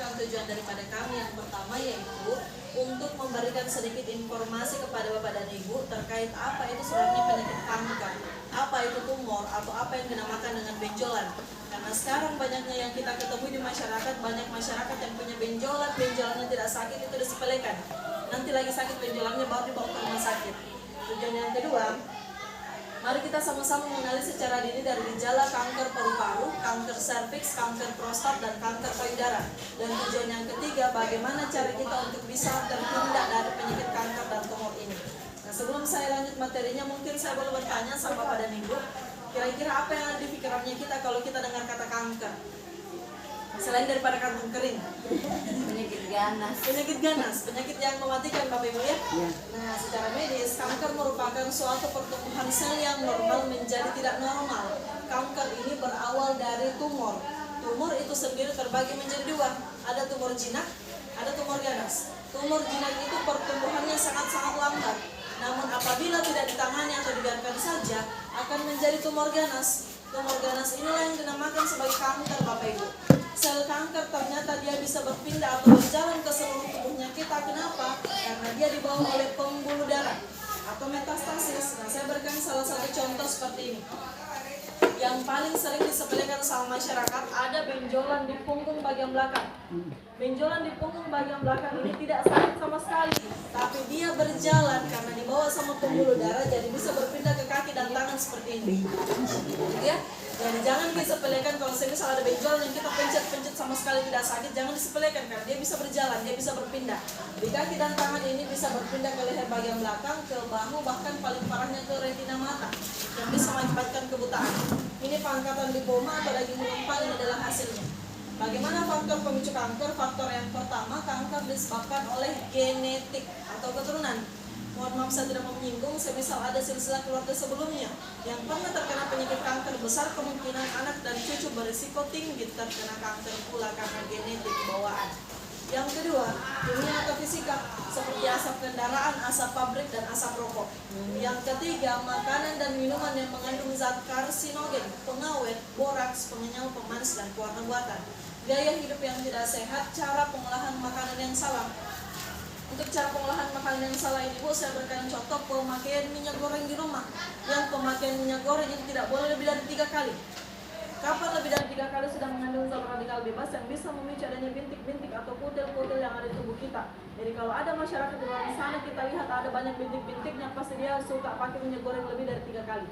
merupakan tujuan daripada kami yang pertama, yaitu untuk memberikan sedikit informasi kepada Bapak dan Ibu terkait apa itu sebenarnya penyakit kanker, apa itu tumor, atau apa yang dinamakan dengan benjolan. Karena sekarang banyaknya yang kita ketemui di masyarakat, banyak masyarakat yang punya benjolan, benjolannya tidak sakit itu disepelekan. Nanti lagi sakit benjolannya baru dibawa ke rumah sakit. Tujuan yang kedua, mari kita sama-sama mengenali secara dini dari gejala kanker paru-paru, kanker serviks, kanker prostat, dan kanker payudara. Dan tujuan yang ketiga, bagaimana cara kita untuk bisa terhindar dari penyakit kanker dan tumor ini. Nah, sebelum saya lanjut materinya, mungkin saya boleh bertanya sama Bapak dan Ibu, kira-kira apa yang ada di pikirannya kita kalau kita dengar kata kanker? Selain daripada kanker kering, Penyakit ganas. penyakit ganas, penyakit yang mematikan Bapak Ibu ya. Nah, secara medis, kanker merupakan suatu pertumbuhan sel yang normal menjadi tidak normal. Kanker ini berawal dari tumor. Tumor itu sendiri terbagi menjadi dua, ada tumor jinak, ada tumor ganas. Tumor jinak itu pertumbuhannya sangat-sangat lambat. Namun apabila tidak ditangani atau dibiarkan saja, akan menjadi tumor ganas. Tumor ganas inilah yang dinamakan sebagai kanker Bapak Ibu. Sel kanker ternyata dia bisa berpindah atau berjalan ke seluruh tubuhnya kita. Kenapa? Karena dia dibawa oleh pembuluh darah atau metastasis. Nah, saya berikan salah satu contoh seperti ini. Yang paling sering disepelekan sama masyarakat, ada benjolan di punggung bagian belakang. Benjolan di punggung bagian belakang ini tidak sakit sama sekali, tapi dia berjalan karena dibawa sama pembuluh darah, jadi bisa berpindah ke kaki dan tangan seperti ini. Ya, jadi jangan disepelekan kalau misalnya ada benjolan yang kita pencet-pencet sama sekali tidak sakit, jangan disepelekan karena dia bisa berjalan, dia bisa berpindah. Di kaki dan tangan ini bisa berpindah ke leher bagian belakang, ke bahu, bahkan paling parahnya ke retina mata yang bisa mengakibatkan kebutaan. Ini pangkatan lipoma atau daging menumpang, ini adalah hasilnya. Bagaimana faktor pemicu kanker? Faktor yang pertama, kanker disebabkan oleh genetik atau keturunan. Mohon maaf saya tidak mau menyinggung, semisal ada silsilah keluarga sebelumnya yang pernah terkena penyakit kanker, besar kemungkinan anak dan cucu berisiko tinggi terkena kanker pula karena genetik bawaan. Yang kedua, kimia atau fisika seperti asap kendaraan, asap pabrik, dan asap rokok. Yang ketiga, makanan dan minuman yang mengandung zat karsinogen, pengawet, boraks, pengenyal, pemanis, dan pewarna buatan. Gaya hidup yang tidak sehat, cara pengolahan makanan yang salah. Untuk cara pengolahan makanan yang salah ini, Bu, saya berikan contoh pemakaian minyak goreng di rumah. Yang pemakaian minyak goreng itu tidak boleh lebih dari 3 kali. Kapan lebih dari 3 kali sudah mengandung zat radikal bebas yang bisa memicu adanya bintik-bintik atau kutil-kutil yang ada di tubuh kita. Jadi kalau ada masyarakat di luar sana kita lihat ada banyak bintik-bintiknya, pasti dia suka pakai minyak goreng lebih dari 3 kali.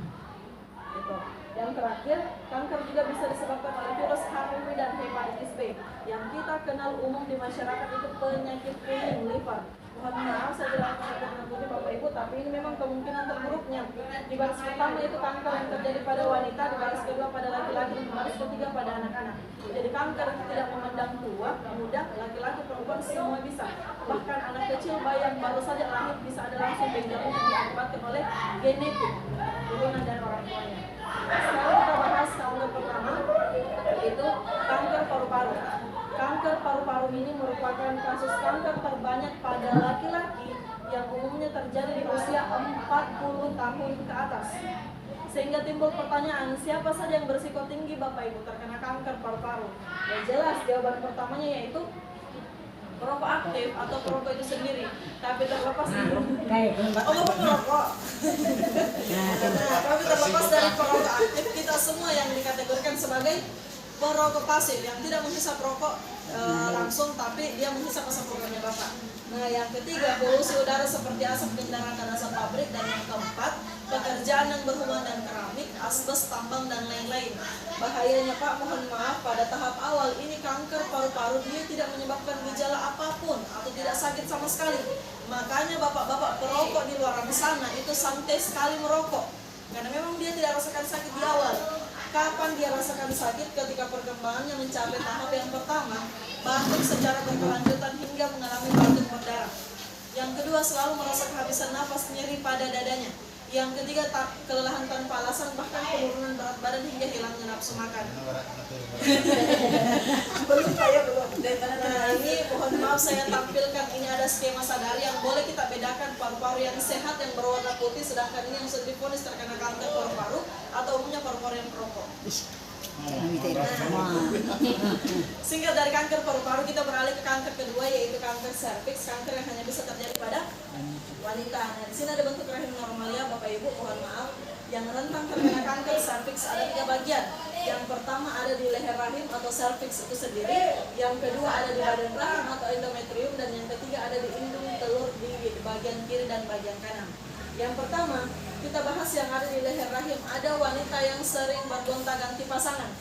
Gitu. Yang terakhir, kanker juga bisa disebabkan oleh virus HIV dan hepatitis B. Yang kita kenal umum di masyarakat itu penyakit kuning liver. Mohon maaf saya tidak menakut-nakuti Bapak Ibu, tapi ini memang kemungkinan terburuknya. Di baris pertama itu kanker yang terjadi pada wanita, di baris kedua pada laki-laki, dan di baris ketiga pada anak-anak. Jadi kanker tidak memandang tua, muda, laki-laki, perempuan, semua bisa. Bahkan anak kecil, bayi yang baru saja lahir bisa ada langsung benjolan yang diakibatkan oleh genetik, turunan dari orang tuanya. Sekarang kita bahas kanker pertama, yaitu kanker paru-paru. Kanker paru-paru ini merupakan kasus kanker terbanyak pada laki-laki yang umumnya terjadi di usia 40 tahun ke atas. Sehingga timbul pertanyaan, siapa saja yang berisiko tinggi Bapak Ibu terkena kanker paru-paru? Ya jelas, jawaban pertamanya yaitu perokok aktif atau perokok itu sendiri. Tapi terlepas perokok. Tapi terlepas dari perokok aktif, kita semua yang dikategorikan sebagai perokok pasif yang tidak menghisap rokok langsung, tapi dia menghisap asap rokoknya Bapak. Nah, yang ketiga, polusi udara seperti asap kendaraan dan asap pabrik. Dan yang keempat, pekerjaan yang berhubungan dengan keramik, asbes, tambang, dan lain-lain. Bahayanya Pak, mohon maaf, pada tahap awal ini kanker paru-paru dia tidak menyebabkan gejala apapun atau tidak sakit sama sekali. Makanya bapak-bapak perokok di luar sana itu santai sekali merokok, karena memang dia tidak rasakan sakit di awal. Kapan dia rasakan sakit? Ketika perkembangannya mencapai tahap yang pertama, batuk secara berkelanjutan hingga mengalami batuk berdarah. Yang kedua, selalu merasa kehabisan napas, nyeri pada dadanya. Yang ketiga, kelelahan tanpa alasan, bahkan penurunan berat badan hingga hilangnya nafsu makan. Belum. Nah, ini mohon maaf saya tampilkan, ini ada skema sadari yang boleh kita bedakan paru-paru yang sehat yang berwarna putih, sedangkan ini yang sudah divonis terkena kanker paru-paru atau umumnya paru-paru yang perokok. Singkat dari kanker paru-paru kita beralih ke kanker kedua, yaitu kanker serviks, kanker yang hanya bisa terjadi pada wanita. Nah, di sini ada bentuk rahim normalnya, Bapak Ibu, mohon maaf. Yang rentan terkena kanker serviks ada 3 bagian. Yang pertama ada di leher rahim atau serviks itu sendiri, yang kedua ada di badan rahim atau endometrium, dan yang ketiga ada di indung telur di bagian kiri dan bagian kanan. Yang pertama, kita bahas yang ada di leher rahim. Ada wanita yang sering bergonta-ganti pasangan.